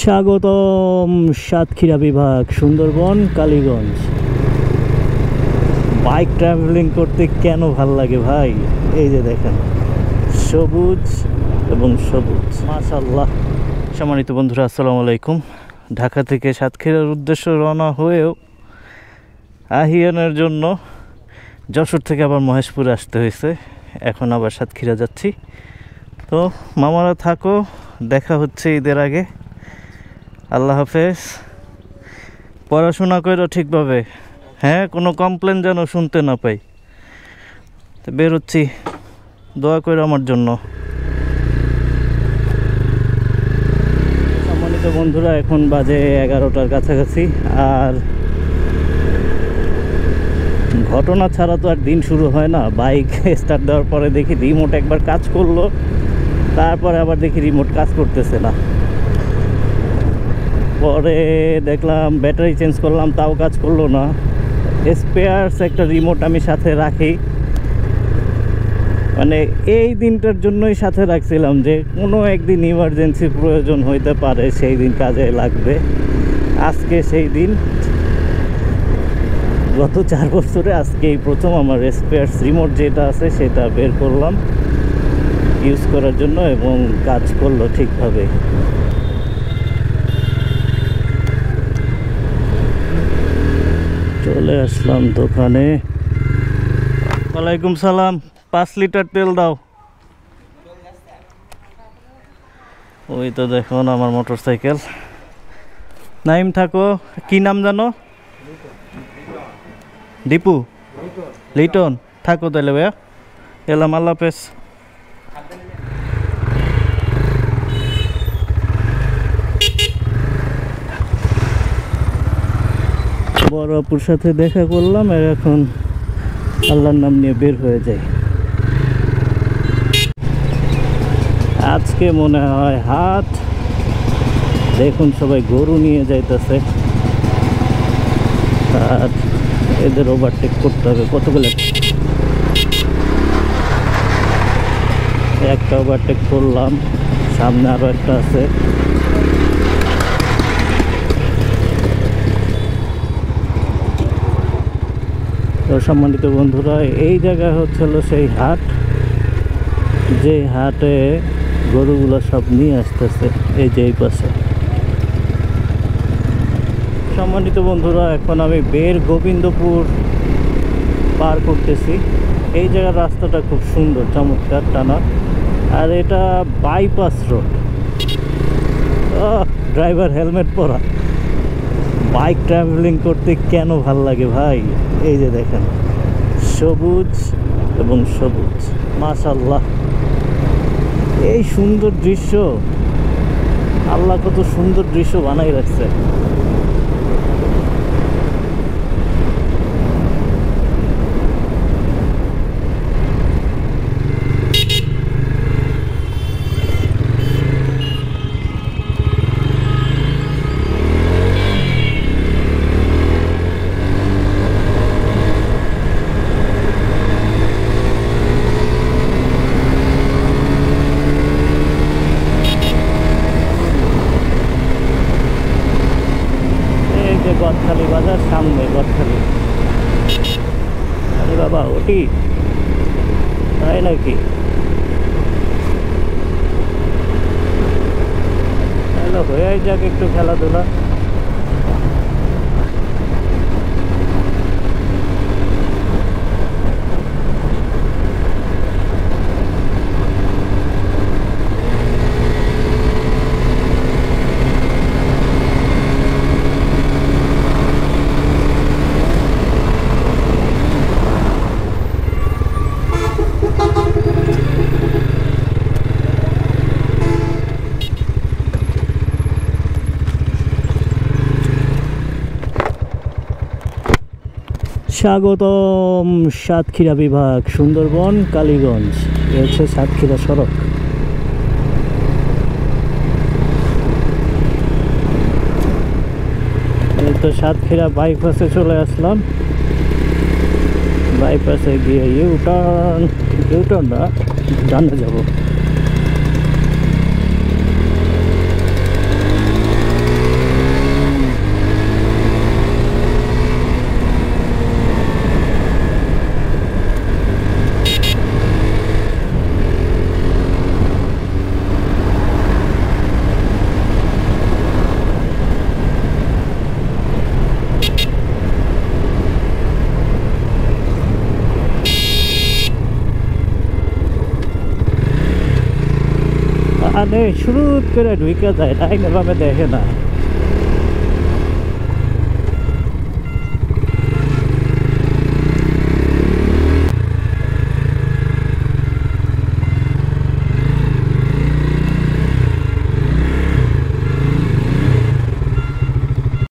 স্বাগতম সাতক্ষীরা বিভাগ, Sundarban, Kaliganj. Bike travelling করতে কেন ভাল লাগে ভাই, এই যে দেখেন সবুজ এবং সবুজ, মাশাআল্লাহ। সম্মানিত বন্ধুরা, আসসালামু আলাইকুম। ঢাকা থেকে সাতক্ষীরার উদ্দেশ্যে রওনা হয়েও আহিয়ানের জন্য যশোর থেকে আবার মহেশপুরে আসতে হয়েছে। এখন আবার সাতক্ষীরা যাচ্ছি। তো মামারা থাকো, দেখা হচ্ছে ঈদের আগে। আল্লাহ হাফেজ। পড়াশোনা করো ঠিকভাবে, হ্যাঁ, কোনো কমপ্লেন যেন শুনতে না পাই। তো বেরোচ্ছি, দোয়া করো আমার জন্য। সম্মানিত বন্ধুরা, এখন বাজে 11টার কাছাকাছি। আর ঘটনা ছাড়া তো আর দিন শুরু হয় না। বাইক স্টার্ট দেওয়ার পরে দেখি রিমোট একবার কাজ করলো, তারপরে আবার দেখি রিমোট কাজ করতেছে না। পরে দেখলাম ব্যাটারি চেঞ্জ করলাম, তাও কাজ করলো না। স্পেয়ারস একটা রিমোট আমি সাথে রাখি, মানে এই দিনটার জন্যই সাথে রাখছিলাম যে কোনো একদিন ইমার্জেন্সি প্রয়োজন হইতে পারে, সেই দিন কাজে লাগবে। আজকে সেই দিন। গত 4 বছরে আজকে এই প্রথম আমার স্পেয়ারস রিমোট যেটা আছে সেটা বের করলাম ইউজ করার জন্য, এবং কাজ করলো ঠিকভাবে। চলে আসলাম দোকানে। ওয়ালাইকুম সালাম, 5 লিটার তেল দাও। ওই তো দেখুন আমার মোটর সাইকেল। নাইম থাকো, কি নাম জানো? দীপু, লিটন। থাকো তাহলে ভাইয়া, এলাম, আল্লাহ হাফেজ। বড় আপুর সাথে দেখা করলাম, আর এখন আল্লাহর নাম নিয়ে বের হয়ে যায়। আজকে মনে হয় হাট। দেখুন সবাই গরু নিয়ে যাইতেছে, আর এদের ওভারটেক করতে হবে। কতগুলো? একটা ওভারটেক করলাম, সামনে আরো একটা আছে। তো সম্মানিত বন্ধুরা, এই জায়গা হচ্ছিল সেই হাট, যে হাটে গরুগুলো সব নিয়ে আসতেছে, এই যে এই পাশে। সম্মানিত বন্ধুরা, এখন আমি বের গোবিন্দপুর পার করতেছি। এই জায়গার রাস্তাটা খুব সুন্দর, চমৎকার, টানা। আর এটা বাইপাস রোড। ড্রাইভার হেলমেট পরা। বাইক ট্রাভেলিং করতে কেন ভাল লাগে ভাই, এই যে দেখেন সবুজ এবং সবুজ, মাশাআল্লাহ। এই সুন্দর দৃশ্য, আল্লাহ কত সুন্দর দৃশ্য বানাই রাখছে। গদখালি বাজার, সামনে গদখালি। আরে বাবা, ওটি তাই নাকি? হ্যালো, হয়ে যাক একটু খেলাধুলা। স্বাগতম সাতক্ষীরা বিভাগ, সুন্দরবন, কালীগঞ্জ। এ হচ্ছে সাতক্ষীরা সড়ক। এই তো সাতক্ষীরা বাইপাসে চলে আসলাম। বাইপাসে গিয়ে ইউটার্ন না, ডানে যাব। মানে শুরু করে ঢুইকা যায়, ডাইনে বামে দেখে না।